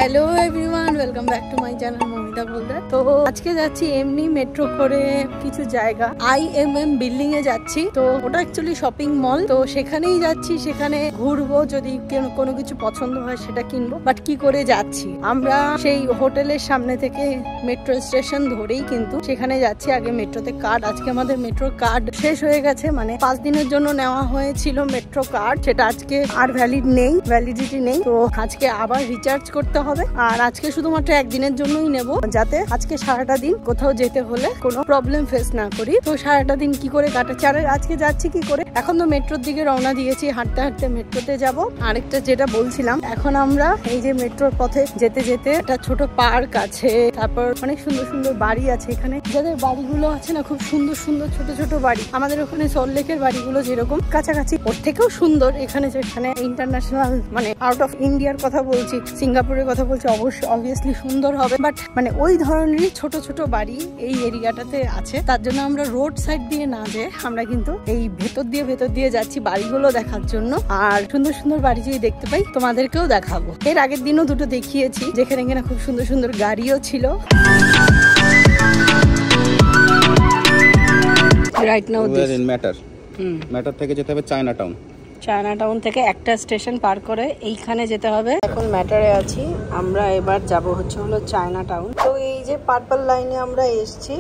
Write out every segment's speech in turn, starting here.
Hello everyone, welcome back to my channel Mamita Boldar. তো আজকে যাচ্ছি এমনি মেট্রো করে কিছু জায়গা, IMM বিল্ডিং এ যাচ্ছি। তো ওটা অ্যাকচুয়ালি শপিং মল, তো সেখানেই যাচ্ছি, সেখানে ঘুরবো, যদি কোনো কিছু পছন্দ হয় সেটা কিনবো। বাট কি করে যাচ্ছি আমরা, সেই হোটেলের সামনে থেকে মেট্রো স্টেশন ধরেই কিন্তু সেখানে যাচ্ছি। আগে মেট্রোতে কার্ড, আজকে আমাদের মেট্রোর কার্ড শেষ হয়ে গেছে, মানে 5 দিনের জন্য নেওয়া হয়েছিল মেট্রো কার্ড, সেটা আজকে আর ভ্যালিডিটি নেই। তো আজকে আবার রিচার্জ করতে হবে, আর আজকে শুধুমাত্র একদিনের জন্যই নেব, যাতে আজকে সারাটা দিন কোথাও যেতে হলে কোনো প্রবলেম ফেস না করি। তো সারাটা দিন কি করে কাটাচ্ছি, আর আজকে যাচ্ছি কি করে, এখন তো মেট্রোর দিকে রওনা দিয়েছি, হাঁটতে হাঁটতে মেট্রোতে যাব। আরেকটা যেটা বলছিলাম, এখন আমরা এই যে মেট্রোর পথে যেতে যেতে একটা ছোট পার্ক আছে, তারপর অনেক সুন্দর সুন্দর বাড়ি আছে এখানে, যাদের বাড়িগুলো আছে না খুব সুন্দর সুন্দর ছোট ছোট বাড়ি। আমাদের ওখানে সল্টলেকের বাড়িগুলো যেরকম কাছাকাছি, ওর থেকেও সুন্দর এখানে, যেখানে ইন্টারন্যাশনাল মানে আউট অফ ইন্ডিয়ার কথা বলছি, সিঙ্গাপুরের কথা বলছি, অবভিয়াসলি সুন্দর হবে, বাট মানে ওই ধরনেরই ছোট ছোট বাড়ি এই এরিয়াটাতে আছে। তার জন্য আমরা রোড সাইড দিয়ে না যেয়ে আমরা কিন্তু এই ভেতর দিয়ে যাচ্ছি বাড়িগুলো দেখার জন্য। আর সুন্দর সুন্দর বাড়ি যদি দেখতে পাই তোমাদেরকেও দেখাবো। এর আগের দিনও দুটো দেখিয়েছি, যেখানে কিনা খুব সুন্দর সুন্দর গাড়িও ছিল। Right now this in matter থেকে যেতে হবে চায়না টাউন থেকে একটা স্টেশন পার করে এইখানে যেতে হবে। এখন ম্যাটারে আছি আমরা, এবার যাব হলো চায়না টাউন। তো এই যে পার্পল লাইনে আমরা এসছি,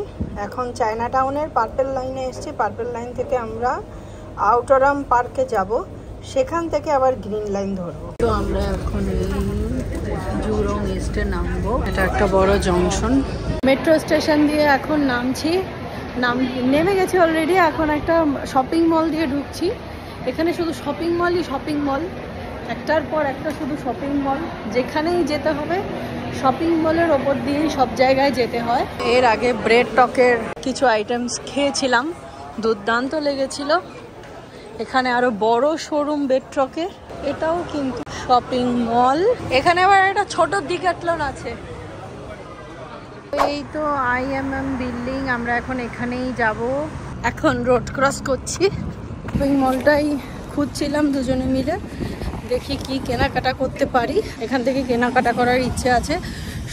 এখন চায়না টাউনের পার্পল লাইনে এসছি। পার্পল লাইন থেকে আমরা আউটারাম পার্কে যাব, সেখান থেকে আবার গ্রিন লাইন ধরবো। তো আমরা এখন জুরং ইস্টে নামবো, এটা একটা বড় জংশন। মেট্রো স্টেশন দিয়ে এখন নেমে গেছি অলরেডি। এখন একটা শপিং মল দিয়ে ঢুকছি। এখানে শুধু শপিং মল, একটার পর একটা শুধু শপিং মল, যেখানেই যেতে হবে শপিং মলের ওপর দিয়েই সব জায়গায় যেতে হয়। এর আগে ব্রেড টকের কিছু আইটেমস খেয়েছিলাম, দুর্দান্ত লেগেছিল। এখানে আরো বড় শোরুম ব্রেড টকের, এটাও কিন্তু শপিং মল। এখানে আবার একটা ছোট ডিক্যাথলন আছে। এই তো IMM বিল্ডিং, আমরা এখন এখানেই যাব। এখন রোড ক্রস করছি। শপিং মলটাই খুঁজছিলাম দুজনে মিলে, দেখি কি কেনাকাটা করতে পারি। এখান থেকে কেনাকাটা করার ইচ্ছে আছে।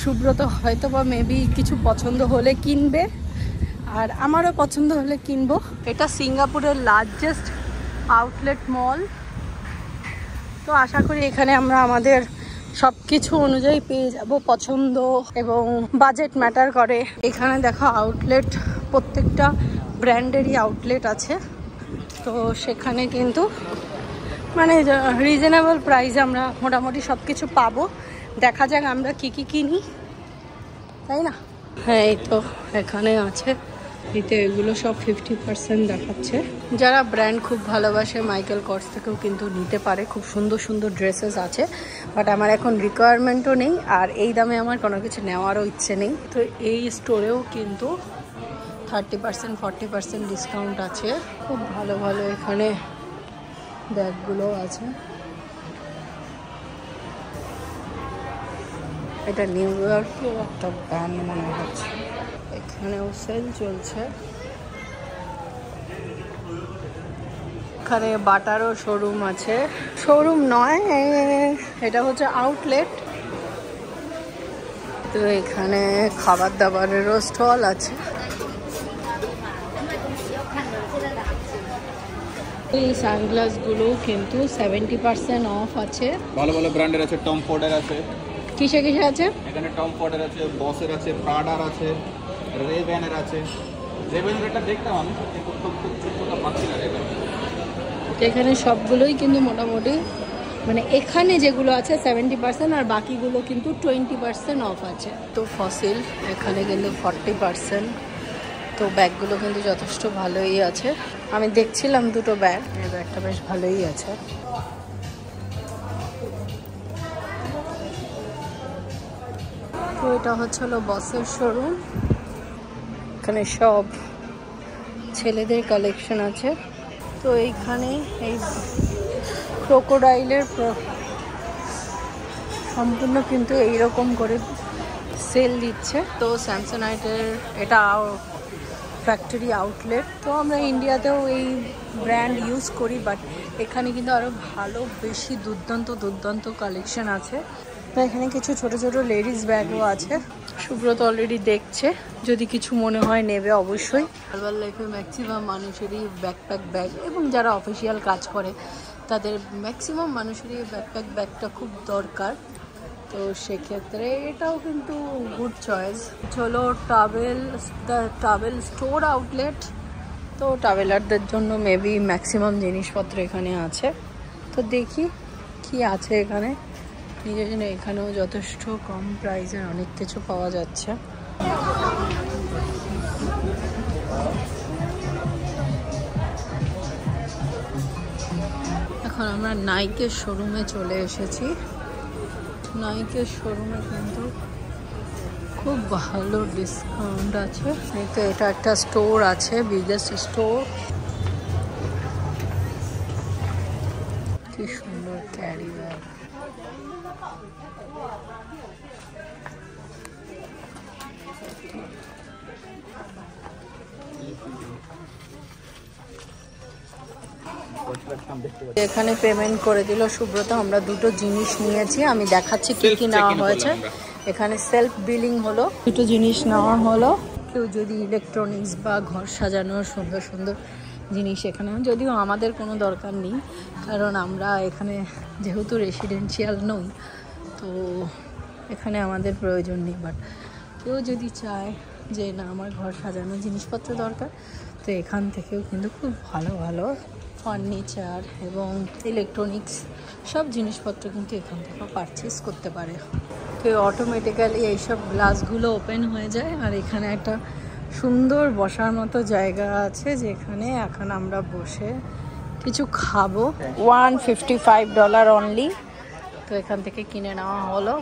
সুব্রত হয়তো বা মেবি কিছু পছন্দ হলে কিনবে, আর আমারও পছন্দ হলে কিনবো। এটা সিঙ্গাপুরের লার্জেস্ট আউটলেট মল। তো আশা করি এখানে আমরা আমাদের সব কিছু অনুযায়ী পেয়ে যাব, পছন্দ এবং বাজেট ম্যাটার করে। এখানে দেখো আউটলেট, প্রত্যেকটা ব্র্যান্ডেরই আউটলেট আছে। তো সেখানে কিন্তু মানে রিজনেবল প্রাইসে আমরা মোটামুটি সব কিছু পাবো। দেখা যাক আমরা কি কি কিনি, তাই না? হ্যাঁ, এই তো এখানে আছে, এতে এগুলো সব 50% দেখাচ্ছে। যারা ব্র্যান্ড খুব ভালোবাসে মাইকেল কর্স থেকেও কিন্তু নিতে পারে, খুব সুন্দর সুন্দর ড্রেসেস আছে। বাট আমার এখন রিকোয়ারমেন্টও নেই, আর এই দামে আমার কোনো কিছু নেওয়ারও ইচ্ছে নেই। তো এই স্টোরেও কিন্তু 30% 40% ডিসকাউন্ট আছে। খুব ভালো ভালো এখানে ব্যাগগুলো আছে। এটা নিউ ইয়র্কের একটা ব্র্যান্ড মনে হচ্ছে, এখানেও সেল চলছে। এখানে বাটারও শোরুম আছে, শোরুম নয় এটা হচ্ছে আউটলেট। তো এখানে খাবার দাবারেরও স্টল আছে। এই সানগ্লাসগুলো কিন্তু 70% অফ আছে। ভালো ভালো ব্র্যান্ডের আছে, টম ফোর্ডের আছে। কিসে কিসে আছে? এখানে টম ফোর্ডের আছে, বসের আছে, প্রাডার আছে, রেব্যানের আছে। রেব্যানের এটা দেখতাম আমি, কিন্তু খুব ছোট পাচ্ছি না রেব্যান। এখানে সবগুলোই কিন্তু মোটামুটি মানে এখানে যেগুলো আছে 70%, আর বাকিগুলো কিন্তু 20% অফ আছে। তো ফসিল এখানে কিন্তু 40%। তো ব্যাগগুলো কিন্তু যথেষ্ট ভালোই আছে। আমি দেখছিলাম দুটো ব্যাগ, এই ব্যাগটা বেশ ভালোই আছে। তো এটা হলো বসের শোরুম। এখানে সব ছেলেদের কালেকশন আছে। তো এইখানে এই ক্রোকোডাইলের সম্পূর্ণ কিন্তু এইরকম করে সেল দিচ্ছে। তো স্যামসংআইটের এটা ফ্যাক্টরি আউটলেট। তো আমরা ইন্ডিয়াতেও এই ব্র্যান্ড ইউজ করি, বাট এখানে কিন্তু আরও ভালো বেশি দুর্দান্ত কালেকশন আছে। এখানে কিছু ছোট ছোট লেডিস ব্যাগও আছে। সুব্রত অলরেডি দেখছে, যদি কিছু মনে হয় নেবে অবশ্যই। হার্বাল লাইফে ম্যাক্সিমাম মানুষেরই ব্যাকপ্যাক ব্যাগ, এবং যারা অফিসিয়াল কাজ করে তাদের ম্যাক্সিমাম মানুষেরই ব্যাকপ্যাক ব্যাগটা খুব দরকার। তো সেক্ষেত্রে এটাও কিন্তু গুড চয়েস। হলো টাওয়েল স্টোর আউটলেট। তো ট্রাভেলারদের জন্য মেবি ম্যাক্সিমাম জিনিসপত্র এখানে আছে। তো দেখি কি আছে এখানে। নিজের জন্য এখানেও যথেষ্ট কম প্রাইসের অনেক কিছু পাওয়া যাচ্ছে। এখন আমরা নাইকের শোরুমে চলে এসেছি। নাইকের শোরুমে কিন্তু খুব ভালো ডিসকাউন্ট আছে। এটা একটা স্টোর আছে, বিগেস্ট স্টোর। কি সুন্দর ক্যারি ব্যাগ। এখানে পেমেন্ট করে দিল সুব্রত। আমরা দুটো জিনিস নিয়েছি, আমি দেখাচ্ছি কি কি নেওয়া হয়েছে। এখানে সেলফ বিলিং হলো, দুটো জিনিস নেওয়া হলো। কেউ যদি ইলেকট্রনিক্স বা ঘর সাজানোর সুন্দর সুন্দর জিনিস এখানে, যদিও আমাদের কোনো দরকার নেই, কারণ আমরা এখানে যেহেতু রেসিডেন্সিয়াল নই, তো এখানে আমাদের প্রয়োজন নেই। বাট কেউ যদি চায় যে না আমার ঘর সাজানোর জিনিসপত্র দরকার, তো এখান থেকেও কিন্তু খুব ভালো ভালো ফার্নিচার এবং ইলেকট্রনিক্স সব জিনিসপত্র কিন্তু এখান থেকে পারচেস করতে পারে। তো অটোমেটিক্যালি এইসব গ্লাসগুলো ওপেন হয়ে যায়। আর এখানে একটা সুন্দর বসার মতো জায়গা আছে, যেখানে এখন আমরা বসে কিছু খাবো। $155 অনলি। তো এখান থেকে কিনে নেওয়া হলো।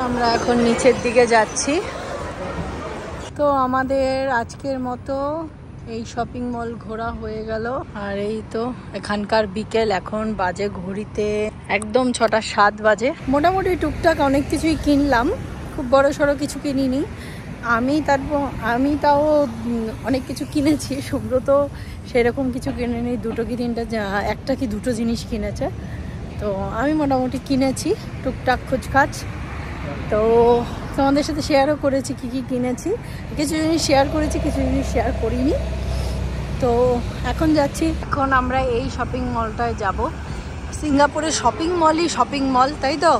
আমরা এখন নিচের দিকে যাচ্ছি। তো আমাদের আজকের মতো এই শপিং মল ঘোরা হয়ে গেল। আর এই তো এখানকার বিকেল, এখন বাজে ঘড়িতে একদম 6:07 বাজে। মোটামুটি টুকটাক অনেক কিছুই কিনলাম, খুব বড় সড়ো কিছু কিনিনি। আমি তাও অনেক কিছু কিনেছি। সুব্রত সেরকম কিছু কিনেনি, দুটো কি তিনটা, একটা কি দুটো জিনিস কিনেছে। তো আমি মোটামুটি কিনেছি টুকটাক খুচখাচ। তো তোমাদের সাথে শেয়ারও করেছি কি কি কিনেছি। কিছু জিনিস শেয়ার করেছি, কিছু জিনিস শেয়ার করিনি। তো এখন যাচ্ছি, এখন আমরা এই শপিং মলটায় যাব। সিঙ্গাপুরের শপিং মলই শপিং মল, তাই তো?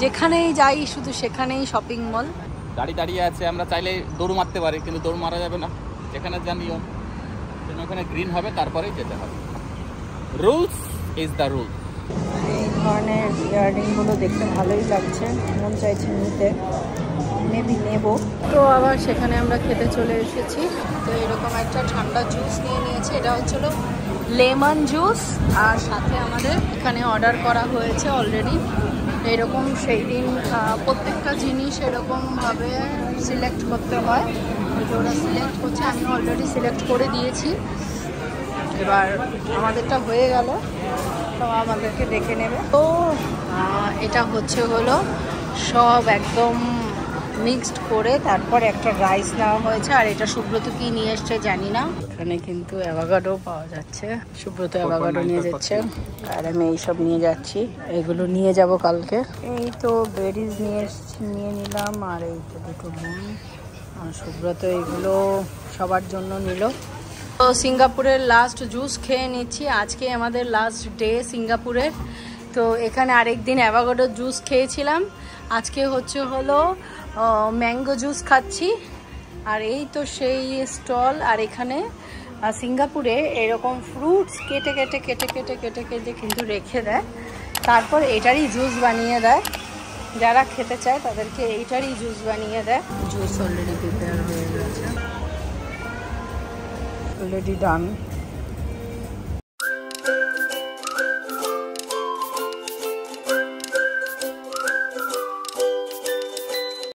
যেখানেই যাই শুধু সেখানেই শপিং মল। গাড়ি দাঁড়িয়ে আছে, আমরা চাইলে দৌড় মারতে পারি, কিন্তু দৌড় মারা যাবে না। যেখানে যা নিয়ম, ওখানে গ্রিন হবে, তারপরেই যেতে হবে। Rules is the rule. এই ধরনের ইয়াররিংগুলো দেখতে ভালোই লাগছে, মন চাইছে নিতে, মেবি নেব। তো আবার সেখানে আমরা খেতে চলে এসেছি। তো এরকম একটা ঠান্ডা জুস নিয়ে নিয়েছি, এটা হচ্ছিল লেমন জুস। আর সাথে আমাদের এখানে অর্ডার করা হয়েছে অলরেডি। এরকম সেই দিন প্রত্যেকটা জিনিস এরকমভাবে সিলেক্ট করতে হয়। ওরা সিলেক্ট করছে, আমি অলরেডি সিলেক্ট করে দিয়েছি। এবার আমাদেরটা হয়ে গেল, তো আমাদেরকে দেখে নেবে। তো এটা হলো সব একদম মিক্সড করে তারপর একটা রাইস নেওয়া হয়েছে। আর এটা সুব্রত কি নিয়ে এসছে জানি না। এখানে কিন্তু অ্যাভোকাডো পাওয়া যাচ্ছে, সুব্রত অ্যাভোকাডো নিয়ে যাচ্ছে, আর আমি এইসব নিয়ে যাচ্ছি। এগুলো নিয়ে যাব কালকে। এই তো বেরিজ নিয়ে নিলাম, আর এই তো দুটো নুন। আর সুব্রত এইগুলো সবার জন্য নিল। তো সিঙ্গাপুরের লাস্ট জুস খেয়ে নিচ্ছি। আজকে আমাদের লাস্ট ডে সিঙ্গাপুরের। তো এখানে আরেকদিন অ্যাভোকাডোর জুস খেয়েছিলাম, আজকে হলো ম্যাঙ্গো জুস খাচ্ছি। আর এই তো সেই স্টল। আর এখানে সিঙ্গাপুরে এরকম ফ্রুটস কেটে কিন্তু রেখে দেয়, তারপর এটারই জুস বানিয়ে দেয়। যারা খেতে চায় তাদেরকে এইটারই জুস বানিয়ে দেয়। জুস অলরেডি প্রিপেয়ার হয়ে গেছে, অলরেডি ডান।